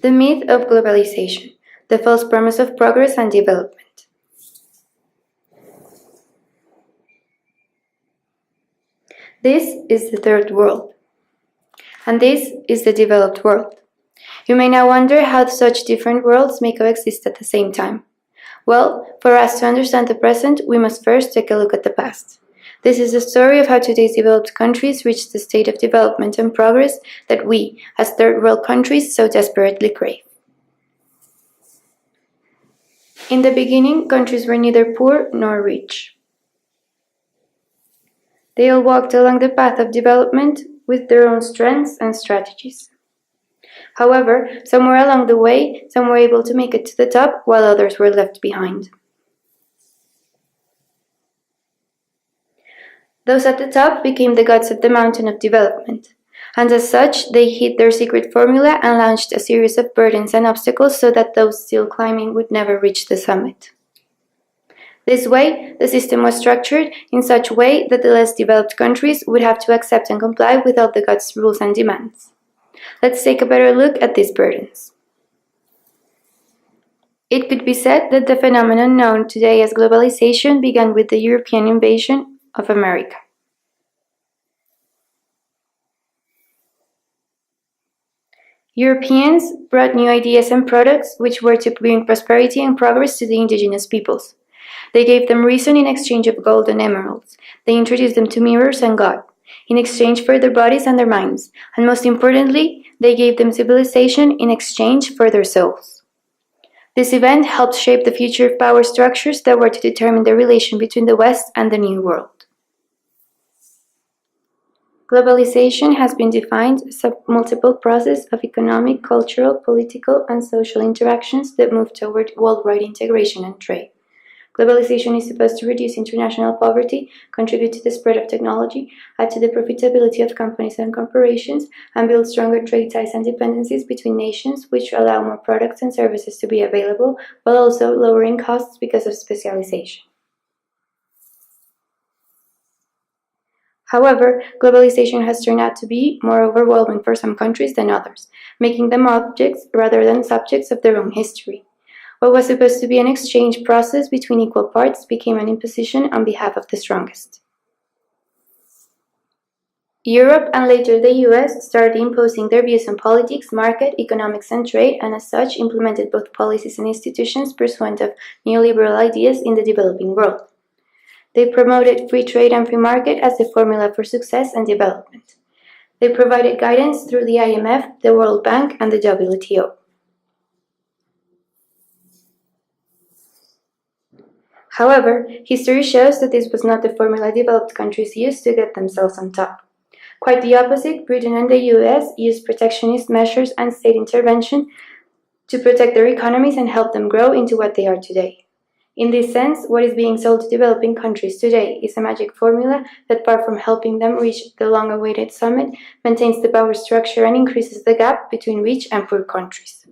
The myth of globalization, the false promise of progress and development. This is the third world, and this is the developed world. You may now wonder how such different worlds may coexist at the same time. Well, for us to understand the present, we must first take a look at the past. This is the story of how today's developed countries reached the state of development and progress that we, as third world countries, so desperately crave. In the beginning, countries were neither poor nor rich. They all walked along the path of development with their own strengths and strategies. However, somewhere along the way, some were able to make it to the top, while others were left behind. Those at the top became the gods of the mountain of development, and as such, they hid their secret formula and launched a series of burdens and obstacles so that those still climbing would never reach the summit. This way, the system was structured in such a way that the less developed countries would have to accept and comply with all the gods' rules and demands. Let's take a better look at these burdens. It could be said that the phenomenon known today as globalization began with the European invasion of America. Europeans brought new ideas and products which were to bring prosperity and progress to the indigenous peoples. They gave them reason in exchange of gold and emeralds. They introduced them to mirrors and God, in exchange for their bodies and their minds, and most importantly, they gave them civilization in exchange for their souls. This event helped shape the future of power structures that were to determine the relation between the West and the New World. Globalization has been defined as a multiple process of economic, cultural, political, and social interactions that move toward worldwide integration and trade. Globalization is supposed to reduce international poverty, contribute to the spread of technology, add to the profitability of companies and corporations, and build stronger trade ties and dependencies between nations, which allow more products and services to be available, while also lowering costs because of specialization. However, globalization has turned out to be more overwhelming for some countries than others, making them objects rather than subjects of their own history. What was supposed to be an exchange process between equal parts became an imposition on behalf of the strongest. Europe and later the US started imposing their views on politics, market, economics, and trade, and as such implemented both policies and institutions pursuant of neoliberal ideas in the developing world. They promoted free trade and free market as the formula for success and development. They provided guidance through the IMF, the World Bank, and the WTO. However, history shows that this was not the formula developed countries used to get themselves on top. Quite the opposite, Britain and the US used protectionist measures and state intervention to protect their economies and help them grow into what they are today. In this sense, what is being sold to developing countries today is a magic formula that, far from helping them reach the long-awaited summit, maintains the power structure and increases the gap between rich and poor countries.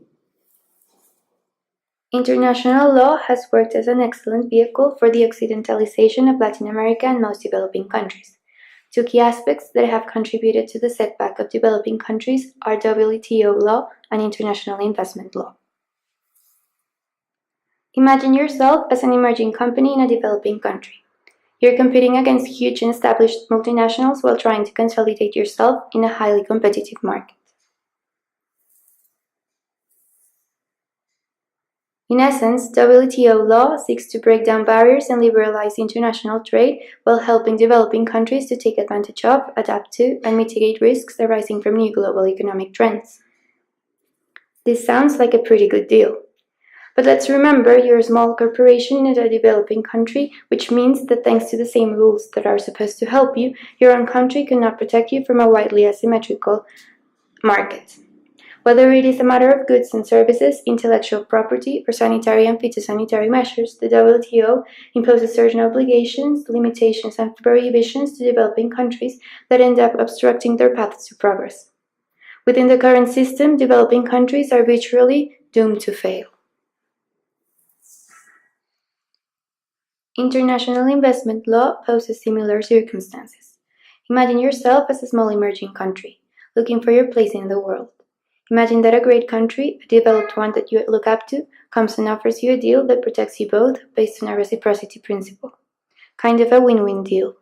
International law has worked as an excellent vehicle for the occidentalization of Latin America and most developing countries. Two key aspects that have contributed to the setback of developing countries are WTO law and international investment law. Imagine yourself as an emerging company in a developing country. You're competing against huge and established multinationals while trying to consolidate yourself in a highly competitive market. In essence, WTO law seeks to break down barriers and liberalize international trade while helping developing countries to take advantage of, adapt to, and mitigate risks arising from new global economic trends. This sounds like a pretty good deal. But let's remember you're a small corporation in a developing country, which means that thanks to the same rules that are supposed to help you, your own country cannot protect you from a widely asymmetrical market. Whether it is a matter of goods and services, intellectual property, or sanitary and phytosanitary measures, the WTO imposes certain obligations, limitations, and prohibitions to developing countries that end up obstructing their paths to progress. Within the current system, developing countries are virtually doomed to fail. International investment law poses similar circumstances. Imagine yourself as a small emerging country, looking for your place in the world. Imagine that a great country, a developed one that you look up to, comes and offers you a deal that protects you both based on a reciprocity principle. Kind of a win-win deal.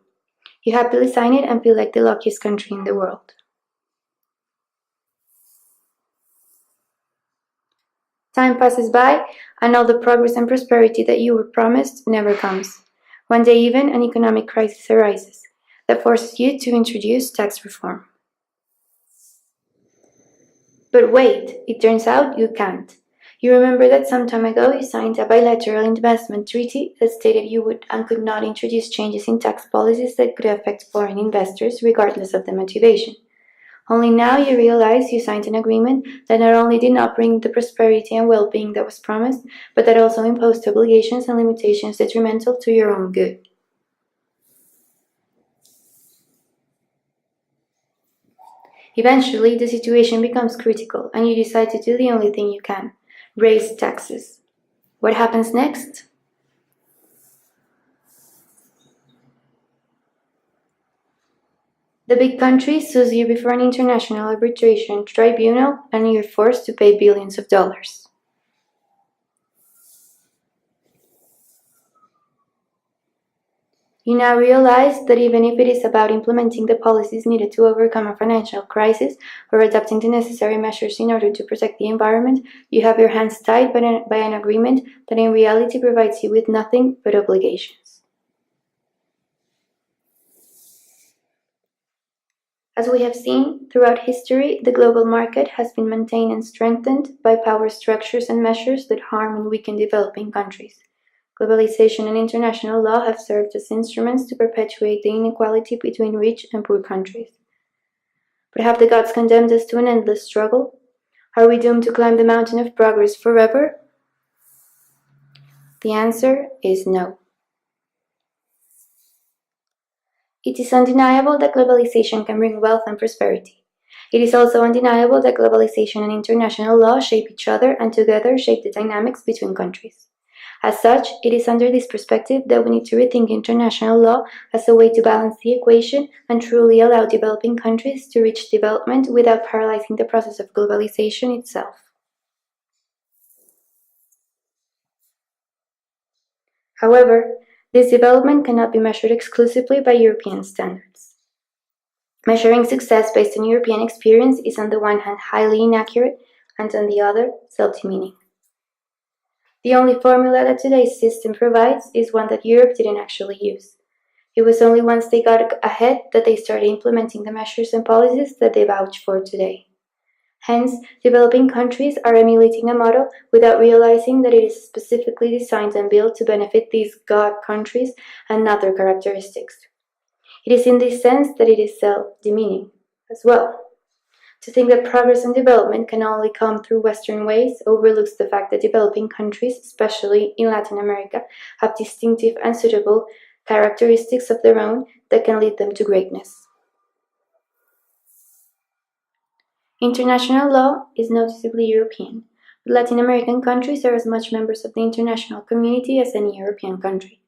You happily sign it and feel like the luckiest country in the world. Time passes by, and all the progress and prosperity that you were promised never comes. One day even, an economic crisis arises that forces you to introduce tax reform. But wait, it turns out you can't. You remember that some time ago you signed a bilateral investment treaty that stated you would and could not introduce changes in tax policies that could affect foreign investors regardless of the motivation. Only now you realize you signed an agreement that not only did not bring the prosperity and well-being that was promised, but that also imposed obligations and limitations detrimental to your own good. Eventually, the situation becomes critical, and you decide to do the only thing you can: raise taxes. What happens next? The big country sues you before an international arbitration tribunal, and you're forced to pay billions of dollars. You now realize that even if it is about implementing the policies needed to overcome a financial crisis or adopting the necessary measures in order to protect the environment, you have your hands tied by an agreement that in reality provides you with nothing but obligations. As we have seen, throughout history, the global market has been maintained and strengthened by power structures and measures that harm and weaken developing countries. Globalization and international law have served as instruments to perpetuate the inequality between rich and poor countries. But have the gods condemned us to an endless struggle? Are we doomed to climb the mountain of progress forever? The answer is no. It is undeniable that globalization can bring wealth and prosperity. It is also undeniable that globalization and international law shape each other and together shape the dynamics between countries. As such, it is under this perspective that we need to rethink international law as a way to balance the equation and truly allow developing countries to reach development without paralyzing the process of globalization itself. However, this development cannot be measured exclusively by European standards. Measuring success based on European experience is on the one hand highly inaccurate and on the other self-demeaning. The only formula that today's system provides is one that Europe didn't actually use. It was only once they got ahead that they started implementing the measures and policies that they vouch for today. Hence, developing countries are emulating a model without realizing that it is specifically designed and built to benefit these God countries and not their characteristics. It is in this sense that it is self-demeaning as well. To think that progress and development can only come through Western ways overlooks the fact that developing countries, especially in Latin America, have distinctive and suitable characteristics of their own that can lead them to greatness. International law is noticeably European, but Latin American countries are as much members of the international community as any European country.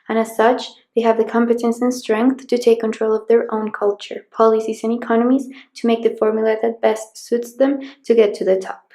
And as such, they have the competence and strength to take control of their own culture, policies, and economies to make the formula that best suits them to get to the top.